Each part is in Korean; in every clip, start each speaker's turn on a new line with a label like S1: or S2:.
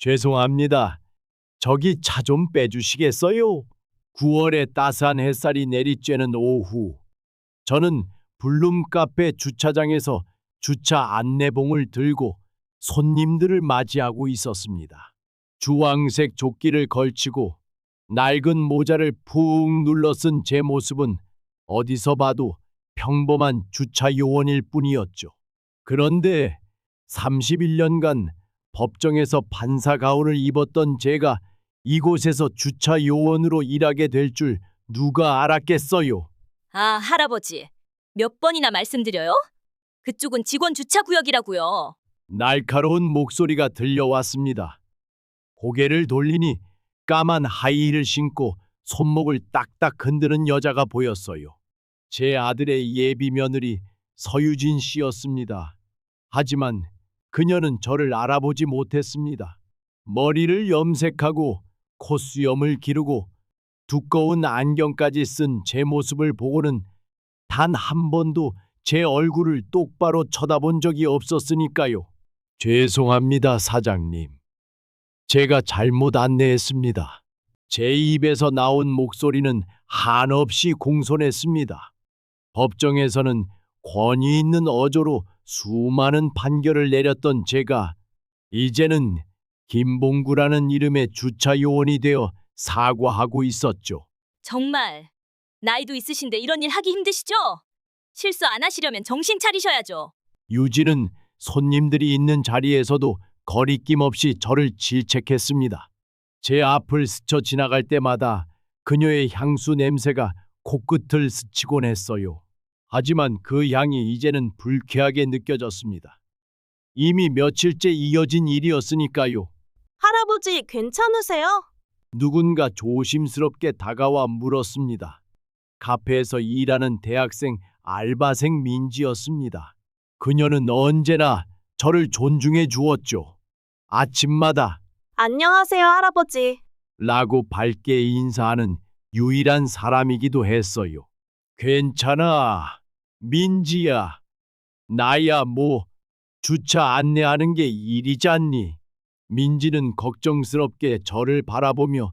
S1: 죄송합니다. 저기 차 좀 빼주시겠어요? 9월에 따스한 햇살이 내리쬐는 오후, 저는 블룸 카페 주차장에서 주차 안내봉을 들고 손님들을 맞이하고 있었습니다. 주황색 조끼를 걸치고 낡은 모자를 푹 눌러 쓴 제 모습은 어디서 봐도 평범한 주차 요원일 뿐이었죠. 그런데 31년간 법정에서 판사 가운을 입었던 제가 이곳에서 주차 요원으로 일하게 될 줄 누가 알았겠어요.
S2: 아, 할아버지. 몇 번이나 말씀드려요? 그쪽은 직원 주차 구역이라고요.
S1: 날카로운 목소리가 들려왔습니다. 고개를 돌리니 까만 하이힐을 신고 손목을 딱딱 흔드는 여자가 보였어요. 제 아들의 예비 며느리 서유진 씨였습니다. 하지만 그녀는 저를 알아보지 못했습니다. 머리를 염색하고 콧수염을 기르고 두꺼운 안경까지 쓴 제 모습을 보고는 단 한 번도 제 얼굴을 똑바로 쳐다본 적이 없었으니까요. 죄송합니다, 사장님. 제가 잘못 안내했습니다. 제 입에서 나온 목소리는 한없이 공손했습니다. 법정에서는 권위 있는 어조로 수많은 판결을 내렸던 제가 이제는 김봉구라는 이름의 주차 요원이 되어 사과하고 있었죠.
S2: 정말 나이도 있으신데 이런 일 하기 힘드시죠? 실수 안 하시려면 정신 차리셔야죠.
S1: 유진은 손님들이 있는 자리에서도 거리낌 없이 저를 질책했습니다. 제 앞을 스쳐 지나갈 때마다 그녀의 향수 냄새가 코끝을 스치곤 했어요. 하지만 그 향이 이제는 불쾌하게 느껴졌습니다. 이미 며칠째 이어진 일이었으니까요.
S3: 할아버지, 괜찮으세요?
S1: 누군가 조심스럽게 다가와 물었습니다. 카페에서 일하는 대학생 알바생 민지였습니다. 그녀는 언제나 저를 존중해 주었죠. 아침마다
S3: 안녕하세요, 할아버지.
S1: 라고 밝게 인사하는 유일한 사람이기도 했어요. 괜찮아, 민지야. 나야 뭐 주차 안내하는 게 일이잖니. 민지는 걱정스럽게 저를 바라보며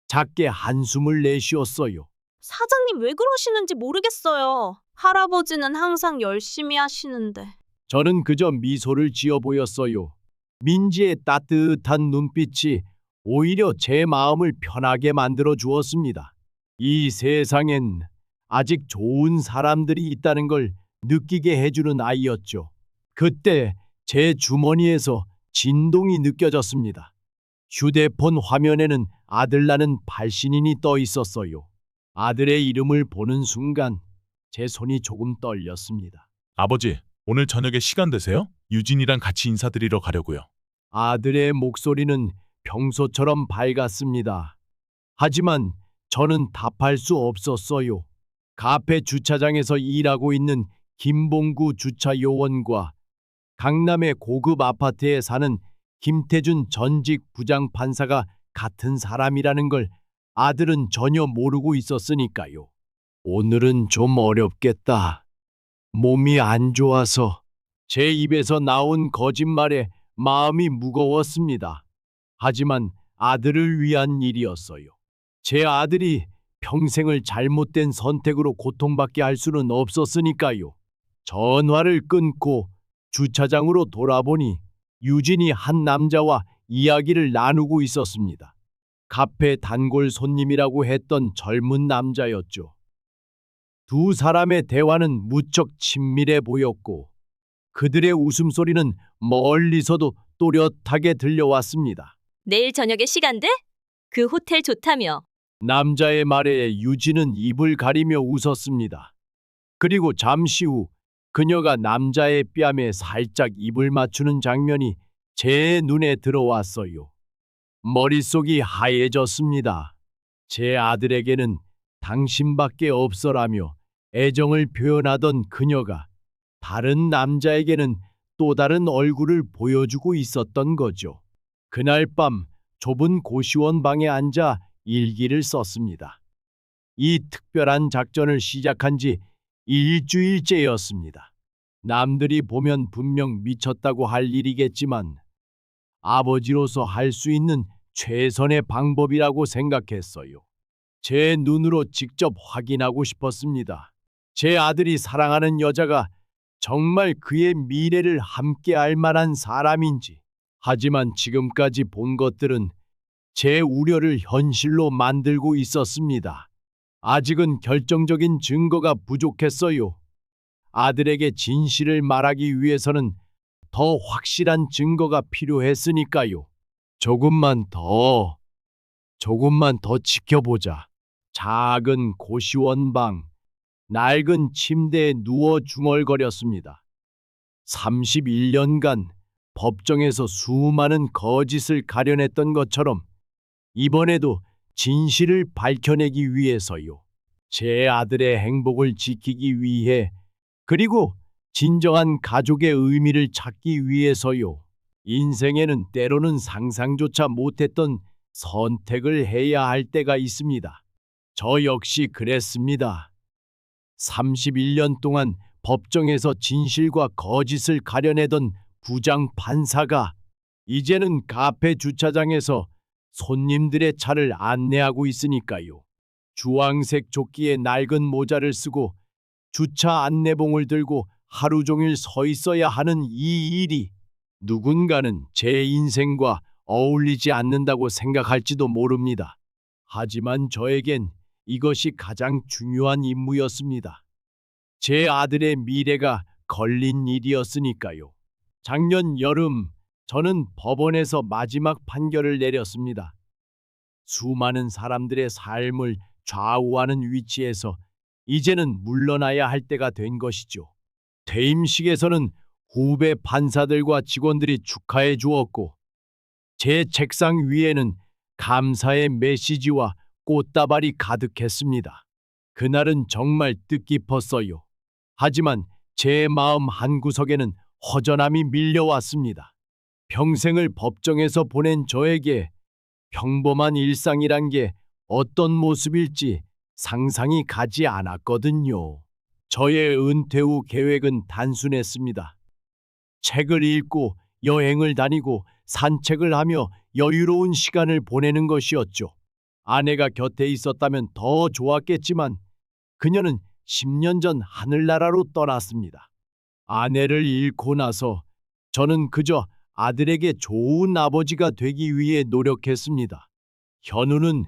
S1: 작게 한숨을 내쉬었어요.
S3: 사장님 왜 그러시는지 모르겠어요. 할아버지는 항상 열심히 하시는데.
S1: 저는 그저 미소를 지어 보였어요. 민지의 따뜻한 눈빛이 오히려 제 마음을 편하게 만들어 주었습니다. 이 세상엔 아직 좋은 사람들이 있다는 걸 느끼게 해주는 아이였죠. 그때 제 주머니에서 진동이 느껴졌습니다. 휴대폰 화면에는 아들라는 발신인이 떠 있었어요. 아들의 이름을 보는 순간 제 손이 조금 떨렸습니다.
S4: 아버지, 오늘 저녁에 시간 되세요? 유진이랑 같이 인사드리러 가려고요.
S1: 아들의 목소리는 평소처럼 밝았습니다. 하지만 저는 답할 수 없었어요. 카페 주차장에서 일하고 있는 김봉구 주차 요원과 강남의 고급 아파트에 사는 김태준 전직 부장판사가 같은 사람이라는 걸 아들은 전혀 모르고 있었으니까요. 오늘은 좀 어렵겠다. 몸이 안 좋아서. 제 입에서 나온 거짓말에 마음이 무거웠습니다. 하지만 아들을 위한 일이었어요. 제 아들이 평생을 잘못된 선택으로 고통받게 할 수는 없었으니까요. 전화를 끊고 주차장으로 돌아보니 유진이 한 남자와 이야기를 나누고 있었습니다. 카페 단골 손님이라고 했던 젊은 남자였죠. 두 사람의 대화는 무척 친밀해 보였고 그들의 웃음소리는 멀리서도 또렷하게 들려왔습니다.
S2: 내일 저녁에 시간 돼? 그 호텔 좋다며.
S1: 남자의 말에 유진은 입을 가리며 웃었습니다. 그리고 잠시 후 그녀가 남자의 뺨에 살짝 입을 맞추는 장면이 제 눈에 들어왔어요. 머릿속이 하얘졌습니다. 제 아들에게는 당신밖에 없어라며 애정을 표현하던 그녀가 다른 남자에게는 또 다른 얼굴을 보여주고 있었던 거죠. 그날 밤 좁은 고시원 방에 앉아 일기를 썼습니다. 이 특별한 작전을 시작한 지 일주일째였습니다. 남들이 보면 분명 미쳤다고 할 일이겠지만 아버지로서 할 수 있는 최선의 방법이라고 생각했어요. 제 눈으로 직접 확인하고 싶었습니다. 제 아들이 사랑하는 여자가 정말 그의 미래를 함께 할 만한 사람인지. 하지만 지금까지 본 것들은 제 우려를 현실로 만들고 있었습니다. 아직은 결정적인 증거가 부족했어요. 아들에게 진실을 말하기 위해서는 더 확실한 증거가 필요했으니까요. 조금만 더 지켜보자. 작은 고시원 방, 낡은 침대에 누워 중얼거렸습니다. 31년간 법정에서 수많은 거짓을 가려냈던 것처럼 이번에도 진실을 밝혀내기 위해서요. 제 아들의 행복을 지키기 위해, 그리고 진정한 가족의 의미를 찾기 위해서요. 인생에는 때로는 상상조차 못했던 선택을 해야 할 때가 있습니다. 저 역시 그랬습니다. 31년 동안 법정에서 진실과 거짓을 가려내던 부장 판사가 이제는 카페 주차장에서 손님들의 차를 안내하고 있으니까요. 주황색 조끼에 낡은 모자를 쓰고 주차 안내봉을 들고 하루 종일 서 있어야 하는 이 일이 누군가는 제 인생과 어울리지 않는다고 생각할지도 모릅니다. 하지만 저에겐 이것이 가장 중요한 임무였습니다. 제 아들의 미래가 걸린 일이었으니까요. 작년 여름 저는 법원에서 마지막 판결을 내렸습니다. 수많은 사람들의 삶을 좌우하는 위치에서 이제는 물러나야 할 때가 된 것이죠. 퇴임식에서는 후배 판사들과 직원들이 축하해 주었고 제 책상 위에는 감사의 메시지와 꽃다발이 가득했습니다. 그날은 정말 뜻깊었어요. 하지만 제 마음 한구석에는 허전함이 밀려왔습니다. 평생을 법정에서 보낸 저에게 평범한 일상이란 게 어떤 모습일지 상상이 가지 않았거든요. 저의 은퇴 후 계획은 단순했습니다. 책을 읽고 여행을 다니고 산책을 하며 여유로운 시간을 보내는 것이었죠. 아내가 곁에 있었다면 더 좋았겠지만 그녀는 10년 전 하늘나라로 떠났습니다. 아내를 잃고 나서 저는 그저 아들에게 좋은 아버지가 되기 위해 노력했습니다. 현우는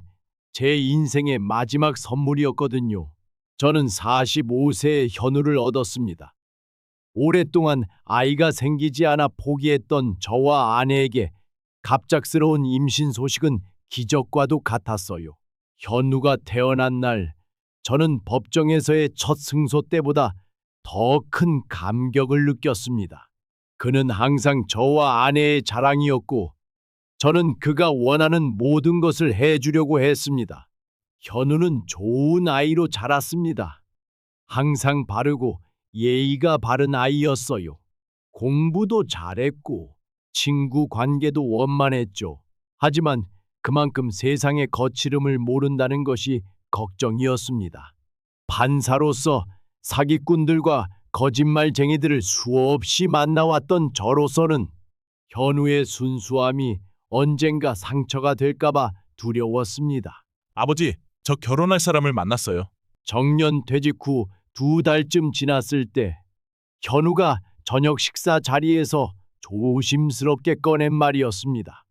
S1: 제 인생의 마지막 선물이었거든요. 저는 45세에 현우를 얻었습니다. 오랫동안 아이가 생기지 않아 포기했던 저와 아내에게 갑작스러운 임신 소식은 기적과도 같았어요. 현우가 태어난 날, 저는 법정에서의 첫 승소 때보다 더 큰 감격을 느꼈습니다. 그는 항상 저와 아내의 자랑이었고, 저는 그가 원하는 모든 것을 해주려고 했습니다. 현우는 좋은 아이로 자랐습니다. 항상 바르고 예의가 바른 아이였어요. 공부도 잘했고 친구 관계도 원만했죠. 하지만 그만큼 세상의 거칠음을 모른다는 것이 걱정이었습니다. 판사로서 사기꾼들과 거짓말쟁이들을 수없이 만나왔던 저로서는 현우의 순수함이 언젠가 상처가 될까봐 두려웠습니다.
S4: 아버지, 저 결혼할 사람을 만났어요.
S1: 정년 퇴직 후 2달쯤 지났을 때 현우가 저녁 식사 자리에서 조심스럽게 꺼낸 말이었습니다.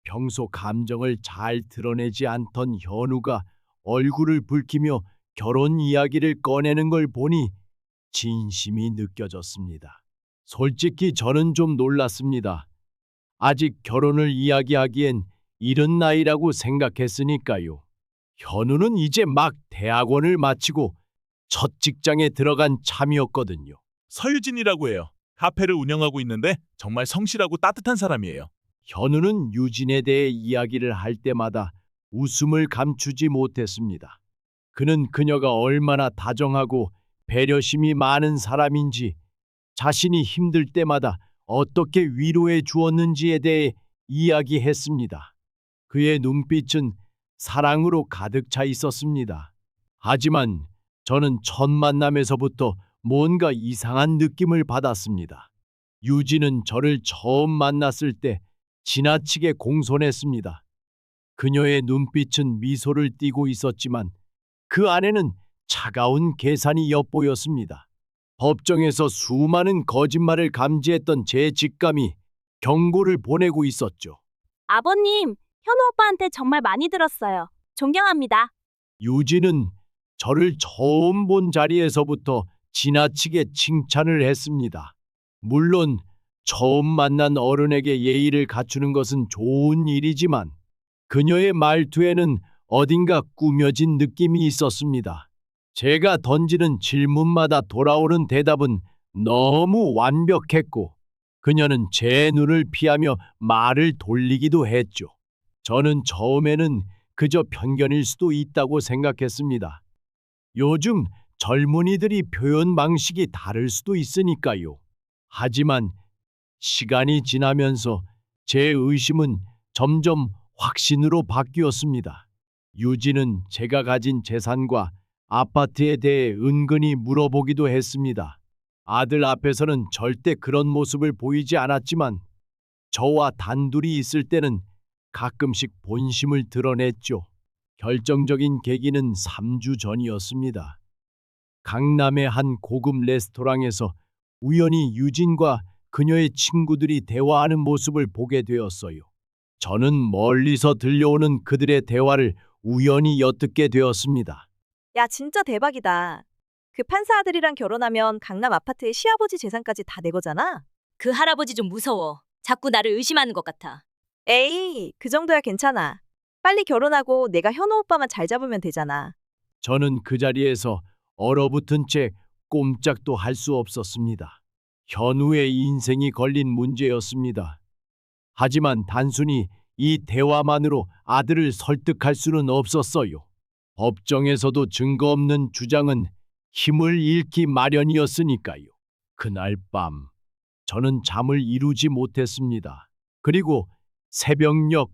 S1: 평소 감정을 잘 드러내지 않던 현우가 얼굴을 붉히며 결혼 이야기를 꺼내는 걸 보니 진심이 느껴졌습니다. 솔직히 저는 좀 놀랐습니다. 아직 결혼을 이야기하기엔 이른 나이라고 생각했으니까요. 현우는 이제 막 대학원을 마치고 첫 직장에 들어간 참이었거든요.
S4: 서유진이라고 해요. 카페를 운영하고 있는데 정말 성실하고 따뜻한 사람이에요.
S1: 현우는 유진에 대해 이야기를 할 때마다 웃음을 감추지 못했습니다. 그는 그녀가 얼마나 다정하고 배려심이 많은 사람인지, 자신이 힘들 때마다 어떻게 위로해 주었는지에 대해 이야기했습니다. 그의 눈빛은 사랑으로 가득 차 있었습니다. 하지만 저는 첫 만남에서부터 뭔가 이상한 느낌을 받았습니다. 유진은 저를 처음 만났을 때 지나치게 공손했습니다. 그녀의 눈빛은 미소를 띠고 있었지만 그 안에는 차가운 계산이 엿보였습니다. 법정에서 수많은 거짓말을 감지했던 제 직감이 경고를 보내고 있었죠.
S3: 아버님, 현우 오빠한테 정말 많이 들었어요. 존경합니다.
S1: 유진은 저를 처음 본 자리에서부터 지나치게 칭찬을 했습니다. 물론 처음 만난 어른에게 예의를 갖추는 것은 좋은 일이지만 그녀의 말투에는 어딘가 꾸며진 느낌이 있었습니다. 제가 던지는 질문마다 돌아오는 대답은 너무 완벽했고 그녀는 제 눈을 피하며 말을 돌리기도 했죠. 저는 처음에는 그저 편견일 수도 있다고 생각했습니다. 요즘 젊은이들이 표현 방식이 다를 수도 있으니까요. 하지만 시간이 지나면서 제 의심은 점점 확신으로 바뀌었습니다. 유진은 제가 가진 재산과 아파트에 대해 은근히 물어보기도 했습니다. 아들 앞에서는 절대 그런 모습을 보이지 않았지만 저와 단둘이 있을 때는 가끔씩 본심을 드러냈죠. 결정적인 계기는 3주 전이었습니다. 강남의 한 고급 레스토랑에서 우연히 유진과 그녀의 친구들이 대화하는 모습을 보게 되었어요. 저는 멀리서 들려오는 그들의 대화를 우연히 엿듣게 되었습니다.
S5: 야, 진짜 대박이다. 그 판사 아들이랑 결혼하면 강남 아파트의 시아버지 재산까지 다 내 거잖아?
S2: 그 할아버지 좀 무서워. 자꾸 나를 의심하는 것 같아.
S5: 에이, 그 정도야 괜찮아. 빨리 결혼하고 내가 현우 오빠만 잘 잡으면 되잖아.
S1: 저는 그 자리에서 얼어붙은 채 꼼짝도 할 수 없었습니다. 현우의 인생이 걸린 문제였습니다. 하지만 단순히 이 대화만으로 아들을 설득할 수는 없었어요. 법정에서도 증거 없는 주장은 힘을 잃기 마련이었으니까요. 그날 밤 저는 잠을 이루지 못했습니다. 그리고 새벽녘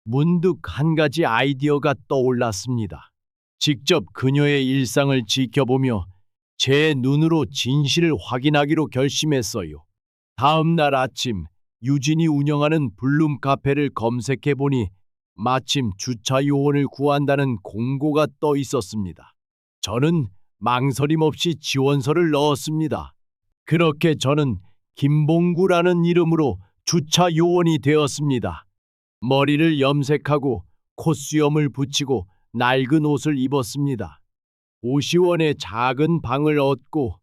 S1: 문득 한 가지 아이디어가 떠올랐습니다. 직접 그녀의 일상을 지켜보며 제 눈으로 진실을 확인하기로 결심했어요. 다음 날 아침 유진이 운영하는 블룸 카페를 검색해 보니 마침 주차 요원을 구한다는 공고가 떠 있었습니다. 저는 망설임 없이 지원서를 넣었습니다. 그렇게 저는 김봉구라는 이름으로 주차 요원이 되었습니다. 머리를 염색하고 콧수염을 붙이고 낡은 옷을 입었습니다. 고시원의 작은 방을 얻고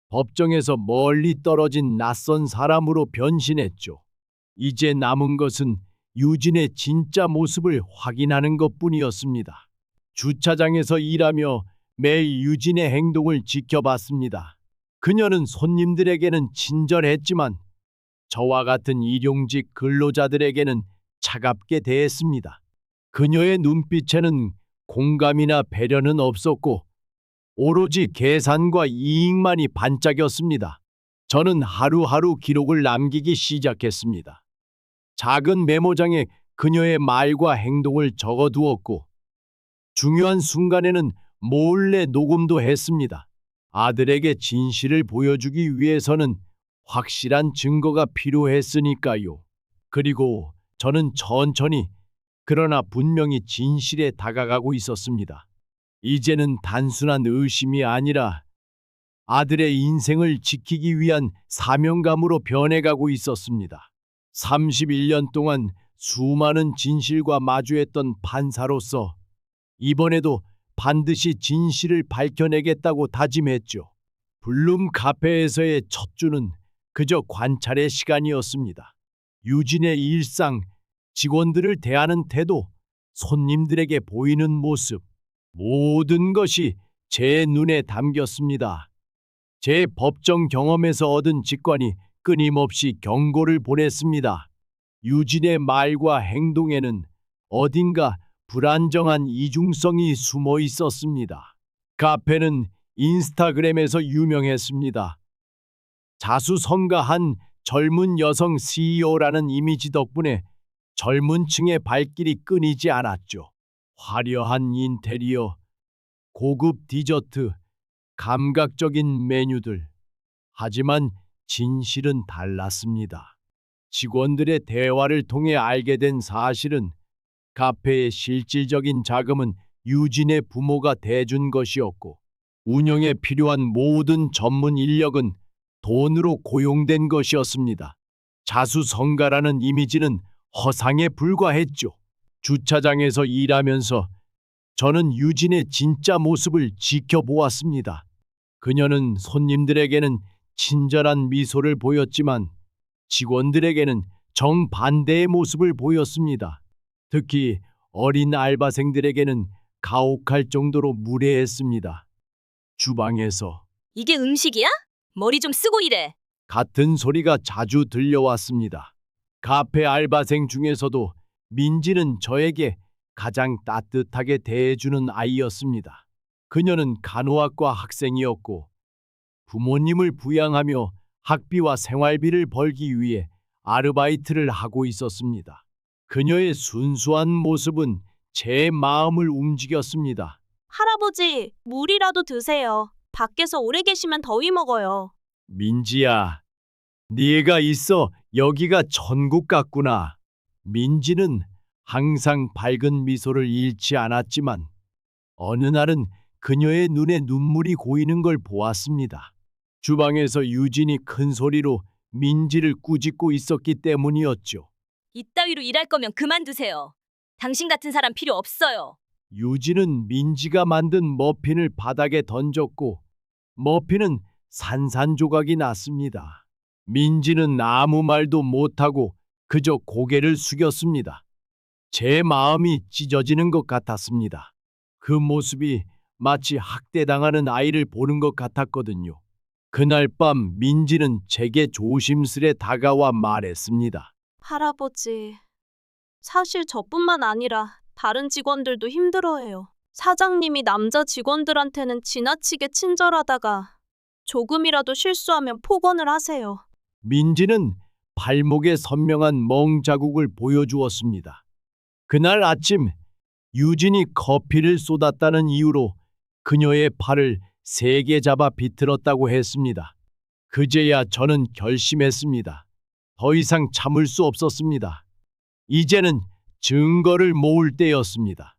S1: 법정에서 멀리 떨어진 낯선 사람으로 변신했죠. 이제 남은 것은 유진의 진짜 모습을 확인하는 것뿐이었습니다. 주차장에서 일하며 매일 유진의 행동을 지켜봤습니다. 그녀는 손님들에게는 친절했지만 저와 같은 일용직 근로자들에게는 차갑게 대했습니다. 그녀의 눈빛에는 공감이나 배려는 없었고 오로지 계산과 이익만이 반짝였습니다. 저는 하루하루 기록을 남기기 시작했습니다. 작은 메모장에 그녀의 말과 행동을 적어두었고 중요한 순간에는 몰래 녹음도 했습니다. 아들에게 진실을 보여주기 위해서는 확실한 증거가 필요했으니까요. 그리고 저는 천천히 그러나 분명히 진실에 다가가고 있었습니다. 이제는 단순한 의심이 아니라 아들의 인생을 지키기 위한 사명감으로 변해가고 있었습니다. 31년 동안 수많은 진실과 마주했던 판사로서 이번에도 반드시 진실을 밝혀내겠다고 다짐했죠. 블룸 카페에서의 첫 주는 그저 관찰의 시간이었습니다. 유진의 일상, 직원들을 대하는 태도, 손님들에게 보이는 모습, 모든 것이 제 눈에 담겼습니다. 제 법정 경험에서 얻은 직관이 끊임없이 경고를 보냈습니다. 유진의 말과 행동에는 어딘가 불안정한 이중성이 숨어 있었습니다. 카페는 인스타그램에서 유명했습니다. 자수성가한 젊은 여성 CEO라는 이미지 덕분에 젊은 층의 발길이 끊이지 않았죠. 화려한 인테리어, 고급 디저트, 감각적인 메뉴들. 하지만 진실은 달랐습니다. 직원들의 대화를 통해 알게 된 사실은 카페의 실질적인 자금은 유진의 부모가 대준 것이었고 운영에 필요한 모든 전문 인력은 돈으로 고용된 것이었습니다. 자수성가라는 이미지는 허상에 불과했죠. 주차장에서 일하면서 저는 유진의 진짜 모습을 지켜보았습니다. 그녀는 손님들에게는 친절한 미소를 보였지만 직원들에게는 정반대의 모습을 보였습니다. 특히 어린 알바생들에게는 가혹할 정도로 무례했습니다. 주방에서
S2: 이게 음식이야? 머리 좀 쓰고 일해.
S1: 같은 소리가 자주 들려왔습니다. 카페 알바생 중에서도 민지는 저에게 가장 따뜻하게 대해주는 아이였습니다. 그녀는 간호학과 학생이었고 부모님을 부양하며 학비와 생활비를 벌기 위해 아르바이트를 하고 있었습니다. 그녀의 순수한 모습은 제 마음을 움직였습니다.
S3: 할아버지, 물이라도 드세요. 밖에서 오래 계시면 더위 먹어요.
S1: 민지야, 네가 있어 여기가 천국 같구나. 민지는 항상 밝은 미소를 잃지 않았지만 어느 날은 그녀의 눈에 눈물이 고이는 걸 보았습니다. 주방에서 유진이 큰 소리로 민지를 꾸짖고 있었기 때문이었죠.
S2: 이따위로 일할 거면 그만두세요. 당신 같은 사람 필요 없어요.
S1: 유진은 민지가 만든 머핀을 바닥에 던졌고 머핀은 산산조각이 났습니다. 민지는 아무 말도 못하고 그저 고개를 숙였습니다. 제 마음이 찢어지는 것 같았습니다. 그 모습이 마치 학대당하는 아이를 보는 것 같았거든요. 그날 밤 민지는 제게 조심스레 다가와 말했습니다.
S3: 할아버지, 사실 저뿐만 아니라 다른 직원들도 힘들어해요. 사장님이 남자 직원들한테는 지나치게 친절하다가 조금이라도 실수하면 폭언을 하세요.
S1: 민지는 발목에 선명한 멍자국을 보여주었습니다. 그날 아침 유진이 커피를 쏟았다는 이유로 그녀의 팔을 세게 잡아 비틀었다고 했습니다. 그제야 저는 결심했습니다. 더 이상 참을 수 없었습니다. 이제는 증거를 모을 때였습니다.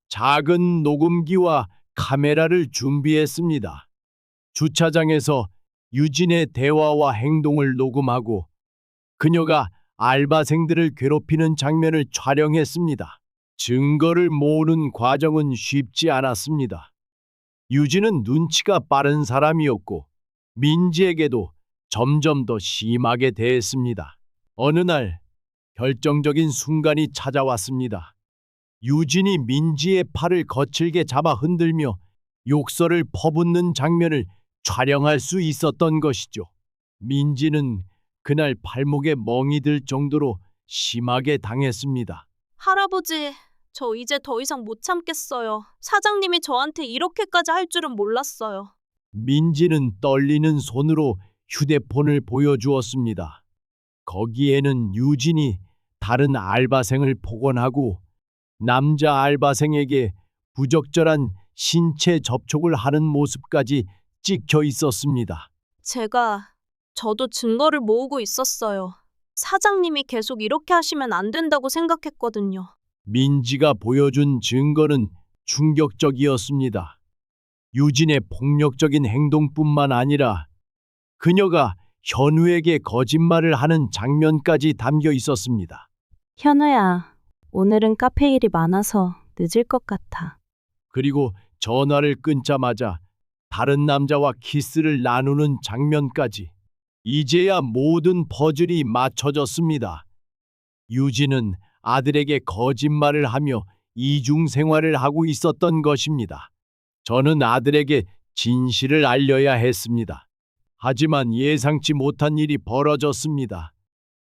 S1: 작은 녹음기와 카메라를 준비했습니다. 주차장에서 유진의 대화와 행동을 녹음하고 그녀가 알바생들을 괴롭히는 장면을 촬영했습니다. 증거를 모으는 과정은 쉽지 않았습니다. 유진은 눈치가 빠른 사람이었고 민지에게도 점점 더 심하게 대했습니다. 어느 날 결정적인 순간이 찾아왔습니다. 유진이 민지의 팔을 거칠게 잡아 흔들며 욕설을 퍼붓는 장면을 촬영할 수 있었던 것이죠. 민지는 그날 발목에 멍이 들 정도로 심하게 당했습니다.
S3: 할아버지, 저 이제 더 이상 못 참겠어요. 사장님이 저한테 이렇게까지 할 줄은 몰랐어요.
S1: 민지는 떨리는 손으로 휴대폰을 보여주었습니다. 거기에는 유진이 다른 알바생을 폭언하고 남자 알바생에게 부적절한 신체 접촉을 하는 모습까지 찍혀 있었습니다.
S3: 저도 증거를 모으고 있었어요. 사장님이 계속 이렇게 하시면 안 된다고 생각했거든요.
S1: 민지가 보여준 증거는 충격적이었습니다. 유진의 폭력적인 행동뿐만 아니라 그녀가 현우에게 거짓말을 하는 장면까지 담겨 있었습니다.
S3: 현우야, 오늘은 카페 일이 많아서 늦을 것 같아.
S1: 그리고 전화를 끊자마자 다른 남자와 키스를 나누는 장면까지. 이제야 모든 퍼즐이 맞춰졌습니다. 유진은 아들에게 거짓말을 하며 이중 생활을 하고 있었던 것입니다. 저는 아들에게 진실을 알려야 했습니다. 하지만 예상치 못한 일이 벌어졌습니다.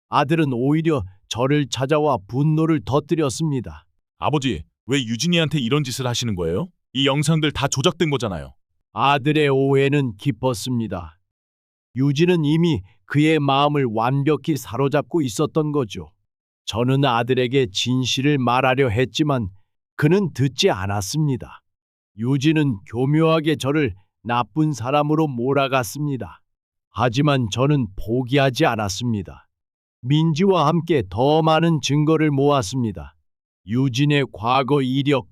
S1: 아들은 오히려 저를 찾아와 분노를 터뜨렸습니다.
S4: 아버지, 왜 유진이한테 이런 짓을 하시는 거예요? 이 영상들 다 조작된 거잖아요.
S1: 아들의 오해는 깊었습니다. 유진은 이미 그의 마음을 완벽히 사로잡고 있었던 거죠. 저는 아들에게 진실을 말하려 했지만 그는 듣지 않았습니다. 유진은 교묘하게 저를 나쁜 사람으로 몰아갔습니다. 하지만 저는 포기하지 않았습니다. 민지와 함께 더 많은 증거를 모았습니다. 유진의 과거 이력,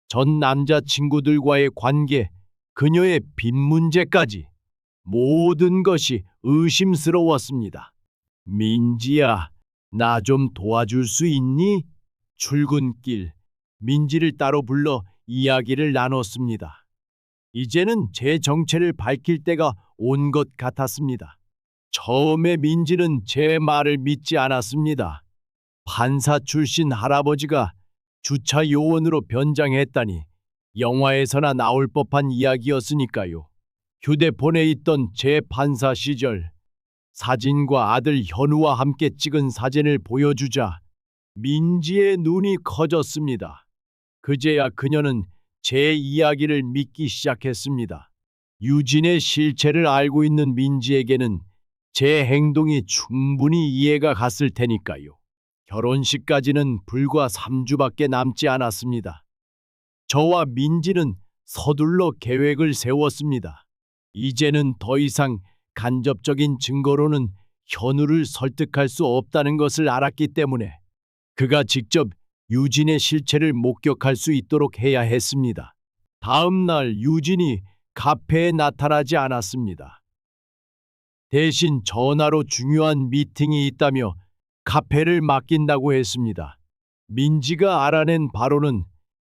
S1: 전 남자친구들과의 관계, 그녀의 빚 문제까지 모든 것이 의심스러웠습니다. 민지야, 나 좀 도와줄 수 있니? 출근길, 민지를 따로 불러 이야기를 나눴습니다. 이제는 제 정체를 밝힐 때가 온 것 같았습니다. 처음에 민지는 제 말을 믿지 않았습니다. 판사 출신 할아버지가 주차 요원으로 변장했다니 영화에서나 나올 법한 이야기였으니까요. 휴대폰에 있던 제 판사 시절 사진과 아들 현우와 함께 찍은 사진을 보여주자 민지의 눈이 커졌습니다. 그제야 그녀는 제 이야기를 믿기 시작했습니다. 유진의 실체를 알고 있는 민지에게는 제 행동이 충분히 이해가 갔을 테니까요. 결혼식까지는 불과 3주밖에 남지 않았습니다. 저와 민지는 서둘러 계획을 세웠습니다. 이제는 더 이상 간접적인 증거로는 현우를 설득할 수 없다는 것을 알았기 때문에 그가 직접 유진의 실체를 목격할 수 있도록 해야 했습니다. 다음 날 유진이 카페에 나타나지 않았습니다. 대신 전화로 중요한 미팅이 있다며 카페를 맡긴다고 했습니다. 민지가 알아낸 바로는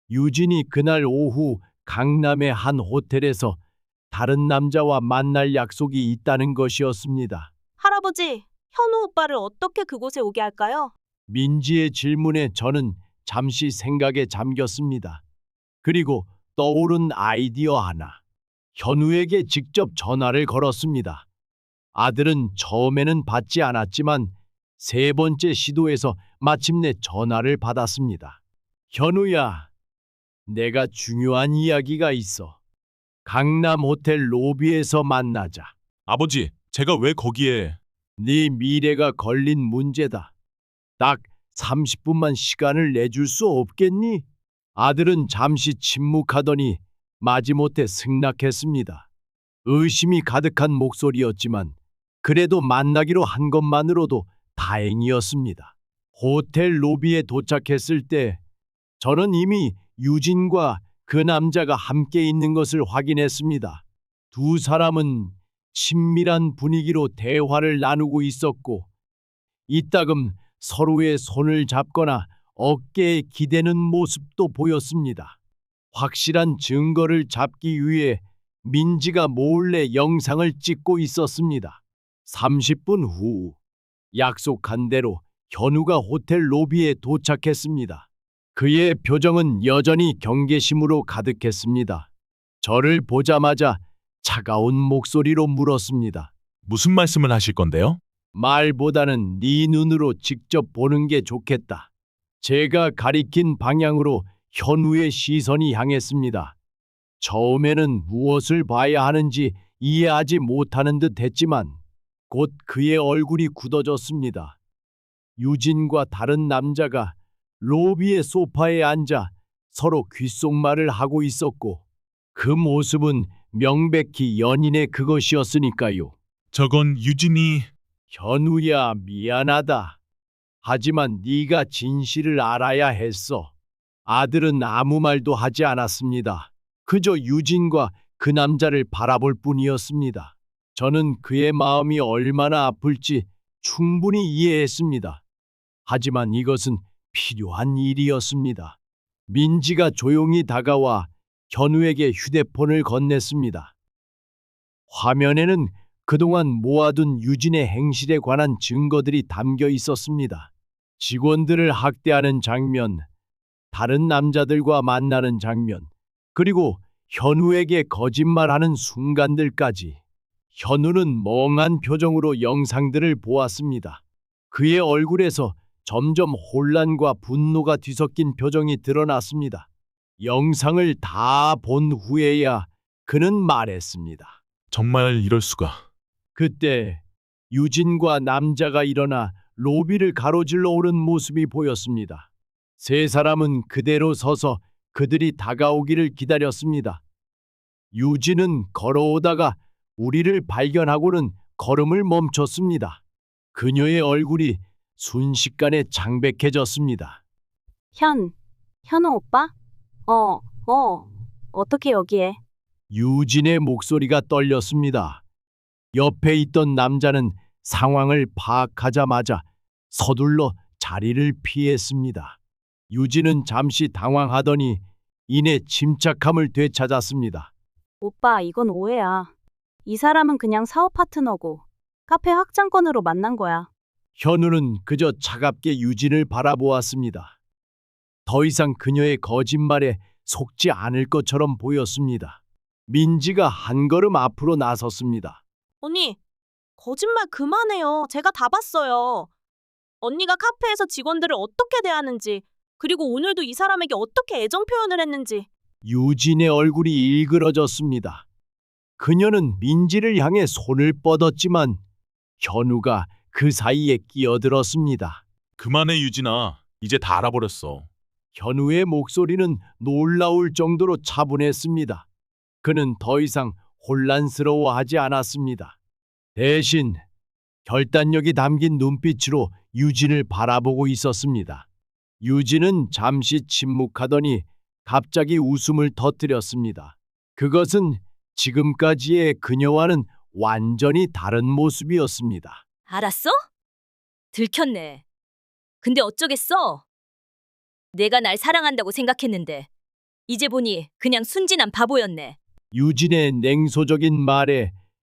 S1: 유진이 그날 오후 강남의 한 호텔에서 다른 남자와 만날 약속이 있다는 것이었습니다.
S3: 할아버지, 현우 오빠를 어떻게 그곳에 오게 할까요?
S1: 민지의 질문에 저는 잠시 생각에 잠겼습니다. 그리고 떠오른 아이디어 하나. 현우에게 직접 전화를 걸었습니다. 아들은 처음에는 받지 않았지만 세 번째 시도에서 마침내 전화를 받았습니다. 현우야, 내가 중요한 이야기가 있어. 강남 호텔 로비에서 만나자.
S4: 아버지, 제가 왜 거기에...
S1: 네 미래가 걸린 문제다. 딱 30분만 시간을 내줄 수 없겠니? 아들은 잠시 침묵하더니 마지못해 승낙했습니다. 의심이 가득한 목소리였지만 그래도 만나기로 한 것만으로도 다행이었습니다. 호텔 로비에 도착했을 때 저는 이미 유진과 그 남자가 함께 있는 것을 확인했습니다. 두 사람은 친밀한 분위기로 대화를 나누고 있었고 이따금 서로의 손을 잡거나 어깨에 기대는 모습도 보였습니다. 확실한 증거를 잡기 위해 민지가 몰래 영상을 찍고 있었습니다. 30분 후 약속한 대로 현우가 호텔 로비에 도착했습니다. 그의 표정은 여전히 경계심으로 가득했습니다. 저를 보자마자 차가운 목소리로 물었습니다.
S4: 무슨 말씀을 하실 건데요?
S1: 말보다는 네 눈으로 직접 보는 게 좋겠다. 제가 가리킨 방향으로 현우의 시선이 향했습니다. 처음에는 무엇을 봐야 하는지 이해하지 못하는 듯 했지만 곧 그의 얼굴이 굳어졌습니다. 유진과 다른 남자가 로비의 소파에 앉아 서로 귓속말을 하고 있었고 그 모습은 명백히 연인의 그것이었으니까요.
S4: 저건 유진이...
S1: 현우야, 미안하다. 하지만 네가 진실을 알아야 했어. 아들은 아무 말도 하지 않았습니다. 그저 유진과 그 남자를 바라볼 뿐이었습니다. 저는 그의 마음이 얼마나 아플지 충분히 이해했습니다. 하지만 이것은 필요한 일이었습니다. 민지가 조용히 다가와 현우에게 휴대폰을 건넸습니다. 화면에는 그동안 모아둔 유진의 행실에 관한 증거들이 담겨 있었습니다. 직원들을 학대하는 장면, 다른 남자들과 만나는 장면, 그리고 현우에게 거짓말하는 순간들까지. 현우는 멍한 표정으로 영상들을 보았습니다. 그의 얼굴에서 점점 혼란과 분노가 뒤섞인 표정이 드러났습니다. 영상을 다 본 후에야 그는 말했습니다.
S4: 정말 이럴 수가...
S1: 그때 유진과 남자가 일어나 로비를 가로질러 오는 모습이 보였습니다. 세 사람은 그대로 서서 그들이 다가오기를 기다렸습니다. 유진은 걸어오다가 우리를 발견하고는 걸음을 멈췄습니다. 그녀의 얼굴이 순식간에 창백해졌습니다.
S3: 현우 오빠? 어떻게 여기에?
S1: 유진의 목소리가 떨렸습니다. 옆에 있던 남자는 상황을 파악하자마자 서둘러 자리를 피했습니다. 유진은 잠시 당황하더니 이내 침착함을 되찾았습니다.
S3: 오빠, 이건 오해야. 이 사람은 그냥 사업 파트너고 카페 확장권으로 만난 거야.
S1: 현우는 그저 차갑게 유진을 바라보았습니다. 더 이상 그녀의 거짓말에 속지 않을 것처럼 보였습니다. 민지가 한 걸음 앞으로 나섰습니다.
S3: 언니, 거짓말 그만해요. 제가 다 봤어요. 언니가 카페에서 직원들을 어떻게 대하는지, 그리고 오늘도 이 사람에게 어떻게 애정 표현을 했는지.
S1: 유진의 얼굴이 일그러졌습니다. 그녀는 민지를 향해 손을 뻗었지만 현우가 그 사이에 끼어들었습니다.
S4: 그만해 유진아. 이제 다 알아버렸어.
S1: 현우의 목소리는 놀라울 정도로 차분했습니다. 그는 더 이상 혼란스러워하지 않았습니다. 대신 결단력이 담긴 눈빛으로 유진을 바라보고 있었습니다. 유진은 잠시 침묵하더니 갑자기 웃음을 터뜨렸습니다. 그것은 지금까지의 그녀와는 완전히 다른 모습이었습니다.
S2: 알았어? 들켰네. 근데 어쩌겠어? 내가 날 사랑한다고 생각했는데 이제 보니 그냥 순진한 바보였네.
S1: 유진의 냉소적인 말에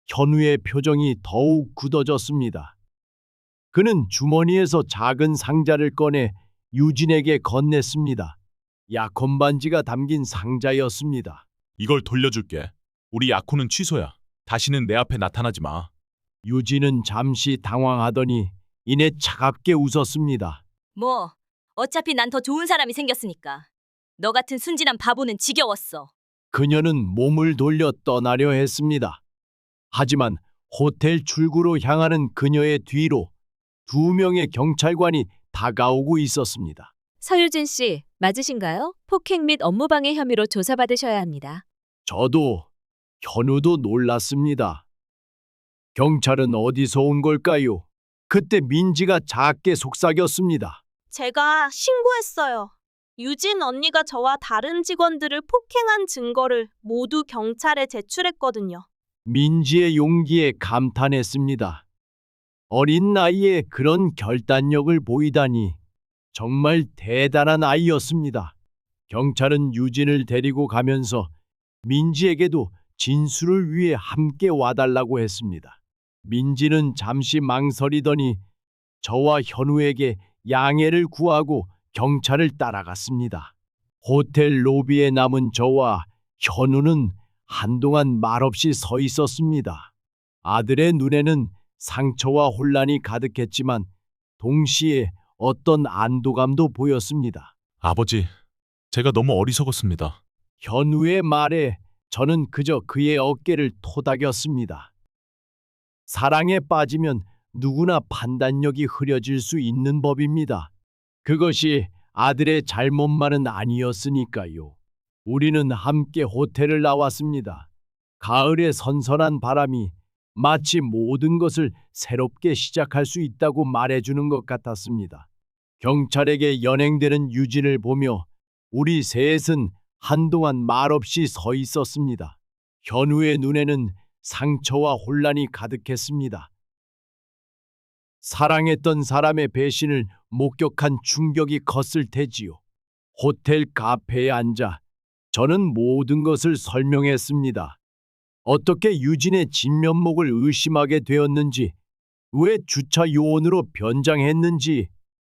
S1: 현우의 표정이 더욱 굳어졌습니다. 그는 주머니에서 작은 상자를 꺼내 유진에게 건넸습니다. 약혼 반지가 담긴 상자였습니다.
S4: 이걸 돌려줄게. 우리 약혼은 취소야. 다시는 내 앞에 나타나지 마.
S1: 유진은 잠시 당황하더니 이내 차갑게 웃었습니다.
S2: 뭐 어차피 난 더 좋은 사람이 생겼으니까. 너 같은 순진한 바보는 지겨웠어.
S1: 그녀는 몸을 돌려 떠나려 했습니다. 하지만 호텔 출구로 향하는 그녀의 뒤로 2명의 경찰관이 다가오고 있었습니다.
S6: 서유진 씨, 맞으신가요? 폭행 및 업무방해 혐의로 조사받으셔야 합니다.
S1: 저도 현우도 놀랐습니다. 경찰은 어디서 온 걸까요? 그때 민지가 작게 속삭였습니다.
S3: 제가 신고했어요. 유진 언니가 저와 다른 직원들을 폭행한 증거를 모두 경찰에 제출했거든요.
S1: 민지의 용기에 감탄했습니다. 어린 나이에 그런 결단력을 보이다니 정말 대단한 아이였습니다. 경찰은 유진을 데리고 가면서 민지에게도 진술을 위해 함께 와달라고 했습니다. 민지는 잠시 망설이더니 저와 현우에게 양해를 구하고 경찰을 따라갔습니다. 호텔 로비에 남은 저와 현우는 한동안 말없이 서 있었습니다. 아들의 눈에는 상처와 혼란이 가득했지만 동시에 어떤 안도감도 보였습니다.
S4: 아버지, 제가 너무 어리석었습니다.
S1: 현우의 말에 저는 그저 그의 어깨를 토닥였습니다. 사랑에 빠지면 누구나 판단력이 흐려질 수 있는 법입니다. 그것이 아들의 잘못만은 아니었으니까요. 우리는 함께 호텔을 나왔습니다. 가을의 선선한 바람이 마치 모든 것을 새롭게 시작할 수 있다고 말해주는 것 같았습니다. 경찰에게 연행되는 유진을 보며 우리 셋은 한동안 말없이 서 있었습니다. 현우의 눈에는 상처와 혼란이 가득했습니다. 사랑했던 사람의 배신을 목격한 충격이 컸을 테지요. 호텔 카페에 앉아 저는 모든 것을 설명했습니다. 어떻게 유진의 진면목을 의심하게 되었는지, 왜 주차 요원으로 변장했는지,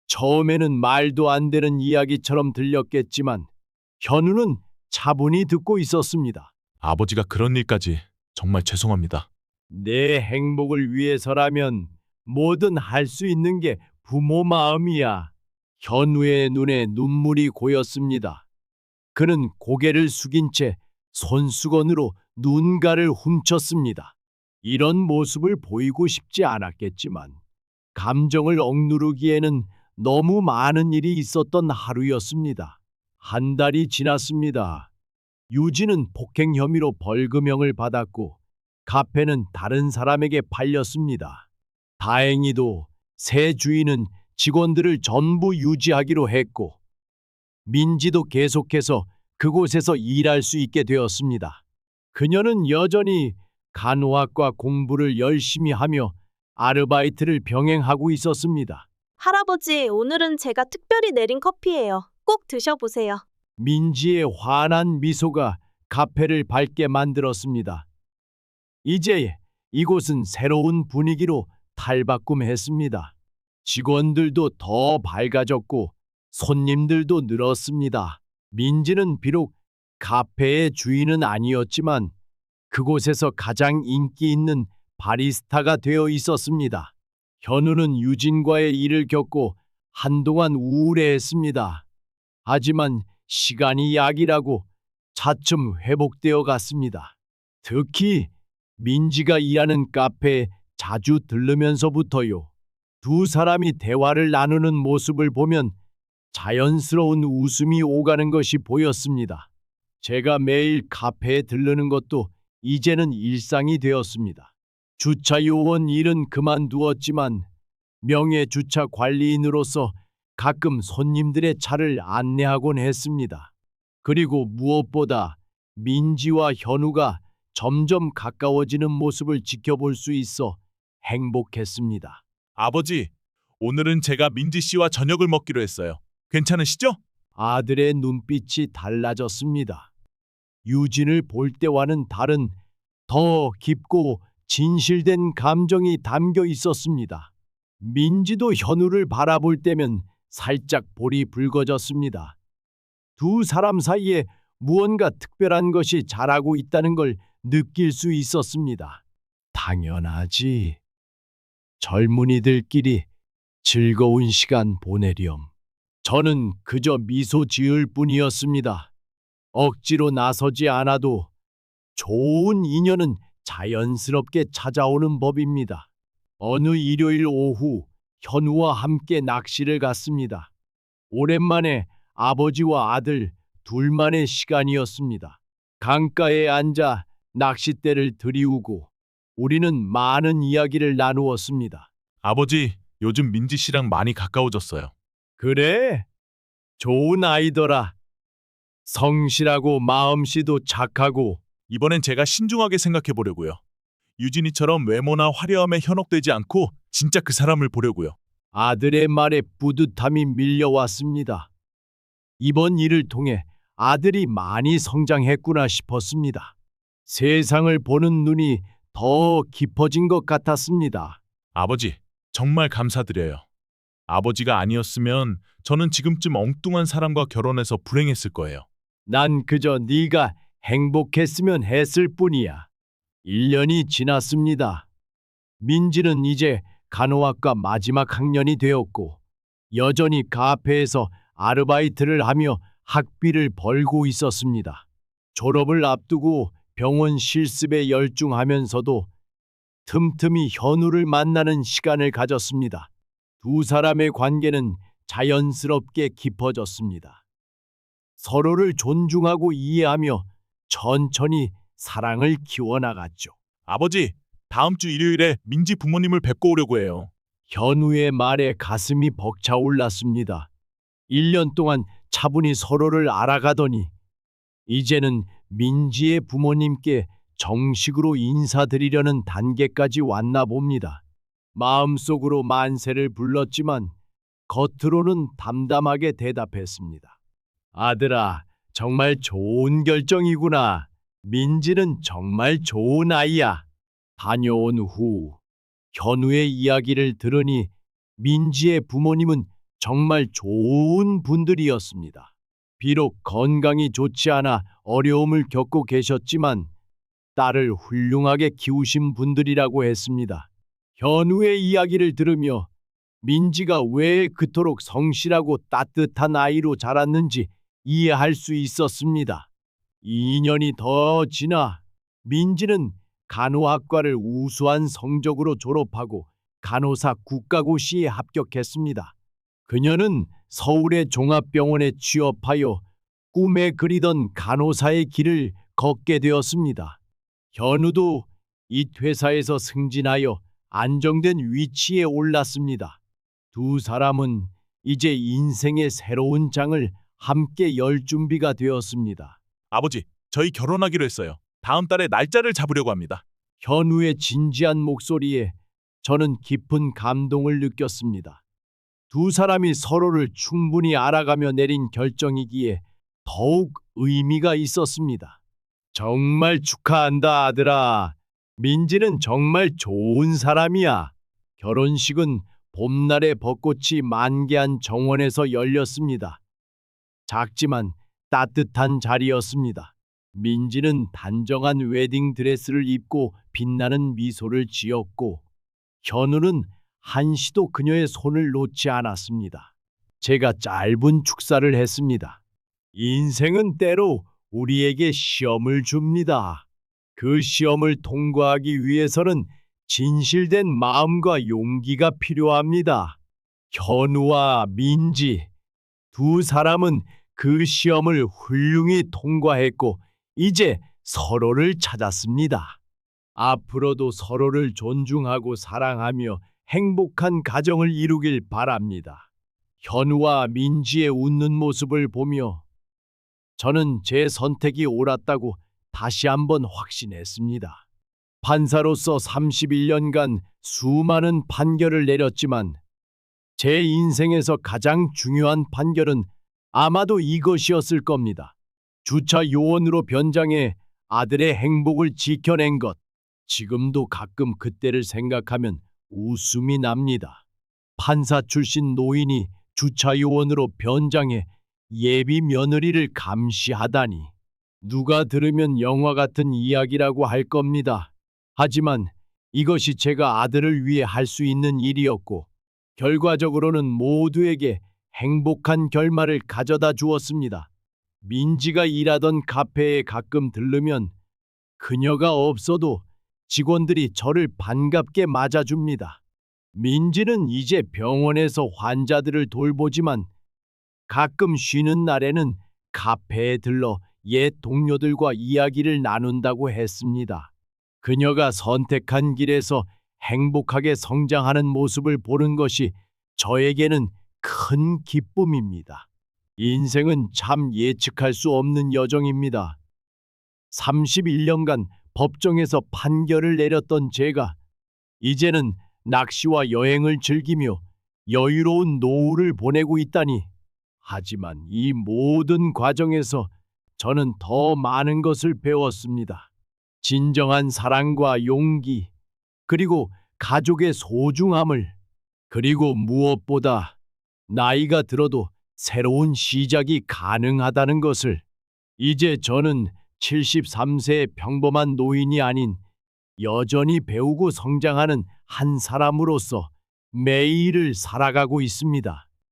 S1: 처음에는 말도 안 되는 이야기처럼 들렸겠지만 현우는 차분히 듣고 있었습니다.
S4: 아버지가 그런 일까지 정말 죄송합니다.
S1: 내 행복을 위해서라면 뭐든 할 수 있는 게 부모 마음이야. 현우의 눈에 눈물이 고였습니다. 그는 고개를 숙인 채 손수건으로 눈가를 훔쳤습니다. 이런 모습을 보이고 싶지 않았겠지만 감정을 억누르기에는 너무 많은 일이 있었던 하루였습니다. 한 달이 지났습니다. 유진은 폭행 혐의로 벌금형을 받았고 카페는 다른 사람에게 팔렸습니다. 다행히도 새 주인은 직원들을 전부 유지하기로 했고, 민지도 계속해서 그곳에서 일할 수 있게 되었습니다. 그녀는 여전히 간호학과 공부를 열심히 하며 아르바이트를 병행하고 있었습니다.
S3: 할아버지, 오늘은 제가 특별히 내린 커피예요. 꼭 드셔보세요.
S1: 민지의 환한 미소가 카페를 밝게 만들었습니다. 이제 이곳은 새로운 분위기로 탈바꿈했습니다. 직원들도 더 밝아졌고 손님들도 늘었습니다. 민지는 비록 카페의 주인은 아니었지만 그곳에서 가장 인기 있는 바리스타가 되어 있었습니다. 현우는 유진과의 일을 겪고 한동안 우울해했습니다. 하지만 시간이 약이라고 차츰 회복되어 갔습니다. 특히 민지가 일하는 카페에 자주 들르면서부터요. 두 사람이 대화를 나누는 모습을 보면 자연스러운 웃음이 오가는 것이 보였습니다. 제가 매일 카페에 들르는 것도 이제는 일상이 되었습니다. 주차 요원 일은 그만두었지만 명예주차 관리인으로서 가끔 손님들의 차를 안내하곤 했습니다. 그리고 무엇보다 민지와 현우가 점점 가까워지는 모습을 지켜볼 수 있어 행복했습니다.
S4: 아버지, 오늘은 제가 민지 씨와 저녁을 먹기로 했어요. 괜찮으시죠?
S1: 아들의 눈빛이 달라졌습니다. 유진을 볼 때와는 다른 더 깊고 진실된 감정이 담겨 있었습니다. 민지도 현우를 바라볼 때면 살짝 볼이 붉어졌습니다. 두 사람 사이에 무언가 특별한 것이 자라고 있다는 걸 느낄 수 있었습니다. 당연하지. 젊은이들끼리 즐거운 시간 보내렴. 저는 그저 미소 지을 뿐이었습니다. 억지로 나서지 않아도 좋은 인연은 자연스럽게 찾아오는 법입니다. 어느 일요일 오후 현우와 함께 낚시를 갔습니다. 오랜만에 아버지와 아들 둘만의 시간이었습니다. 강가에 앉아 낚싯대를 들이우고 우리는 많은 이야기를 나누었습니다.
S4: 아버지, 요즘 민지 씨랑 많이 가까워졌어요.
S1: 그래? 좋은 아이더라. 성실하고 마음씨도 착하고.
S4: 이번엔 제가 신중하게 생각해 보려고요. 유진이처럼 외모나 화려함에 현혹되지 않고 진짜 그 사람을 보려고요.
S1: 아들의 말에 뿌듯함이 밀려왔습니다. 이번 일을 통해 아들이 많이 성장했구나 싶었습니다. 세상을 보는 눈이 더 깊어진 것 같았습니다.
S4: 아버지, 정말 감사드려요. 아버지가 아니었으면 저는 지금쯤 엉뚱한 사람과 결혼해서 불행했을 거예요.
S1: 난 그저 네가 행복했으면 했을 뿐이야. 1년이 지났습니다. 민지는 이제 간호학과 마지막 학년이 되었고 여전히 카페에서 아르바이트를 하며 학비를 벌고 있었습니다. 졸업을 앞두고 병원 실습에 열중하면서도 틈틈이 현우를 만나는 시간을 가졌습니다. 두 사람의 관계는 자연스럽게 깊어졌습니다. 서로를 존중하고 이해하며 천천히 사랑을 키워나갔죠.
S4: 아버지, 다음 주 일요일에 민지 부모님을 뵙고 오려고 해요.
S1: 현우의 말에 가슴이 벅차올랐습니다. 1년 동안 차분히 서로를 알아가더니 이제는 민지의 부모님께 정식으로 인사드리려는 단계까지 왔나 봅니다. 마음속으로 만세를 불렀지만 겉으로는 담담하게 대답했습니다. 아들아, 정말 좋은 결정이구나. 민지는 정말 좋은 아이야. 다녀온 후 현우의 이야기를 들으니 민지의 부모님은 정말 좋은 분들이었습니다. 비록 건강이 좋지 않아 어려움을 겪고 계셨지만 딸을 훌륭하게 키우신 분들이라고 했습니다. 현우의 이야기를 들으며 민지가 왜 그토록 성실하고 따뜻한 아이로 자랐는지 이해할 수 있었습니다. 2년이 더 지나 민지는 간호학과를 우수한 성적으로 졸업하고 간호사 국가고시에 합격했습니다. 그녀는 서울의 종합병원에 취업하여 꿈에 그리던 간호사의 길을 걷게 되었습니다. 현우도 이 회사에서 승진하여 안정된 위치에 올랐습니다. 두 사람은 이제 인생의 새로운 장을 함께 열 준비가 되었습니다.
S4: 아버지, 저희 결혼하기로 했어요. 다음 달에 날짜를 잡으려고 합니다.
S1: 현우의 진지한 목소리에 저는 깊은 감동을 느꼈습니다. 두 사람이 서로를 충분히 알아가며 내린 결정이기에 더욱 의미가 있었습니다. 정말 축하한다, 아들아. 민지는 정말 좋은 사람이야. 결혼식은 봄날의 벚꽃이 만개한 정원에서 열렸습니다. 작지만 따뜻한 자리였습니다. 민지는 단정한 웨딩 드레스를 입고 빛나는 미소를 지었고 현우는 한시도 그녀의 손을 놓지 않았습니다. 제가 짧은 축사를 했습니다. 인생은 때로 우리에게 시험을 줍니다. 그 시험을 통과하기 위해서는 진실된 마음과 용기가 필요합니다. 현우와 민지 두 사람은 그 시험을 훌륭히 통과했고 이제 서로를 찾았습니다. 앞으로도 서로를 존중하고 사랑하며 행복한 가정을 이루길 바랍니다. 현우와 민지의 웃는 모습을 보며 저는 제 선택이 옳았다고 다시 한번 확신했습니다. 판사로서 31년간 수많은 판결을 내렸지만 제 인생에서 가장 중요한 판결은 아마도 이것이었을 겁니다. 주차 요원으로 변장해 아들의 행복을 지켜낸 것. 지금도 가끔 그때를 생각하면 웃음이 납니다. 판사 출신 노인이 주차 요원으로 변장해 예비 며느리를 감시하다니. 누가 들으면 영화 같은 이야기라고 할 겁니다. 하지만 이것이 제가 아들을 위해 할 수 있는 일이었고 결과적으로는 모두에게 행복한 결말을 가져다 주었습니다. 민지가 일하던 카페에 가끔 들르면 그녀가 없어도 직원들이 저를 반갑게 맞아줍니다. 민지는 이제 병원에서 환자들을 돌보지만 가끔 쉬는 날에는 카페에 들러 옛 동료들과 이야기를 나눈다고 했습니다. 그녀가 선택한 길에서 행복하게 성장하는 모습을 보는 것이 저에게는 큰 기쁨입니다. 인생은 참 예측할 수 없는 여정입니다. 31년간 법정에서 판결을 내렸던 제가 이제는 낚시와 여행을 즐기며 여유로운 노후를 보내고 있다니. 하지만 이 모든 과정에서 저는 더 많은 것을 배웠습니다. 진정한 사랑과 용기, 그리고 가족의 소중함을, 그리고 무엇보다 나이가 들어도 새로운 시작이 가능하다는 것을. 이제 저는 73세의 평범한 노인이 아닌 여전히 배우고 성장하는 한 사람으로서 매일을 살아가고 있습니다.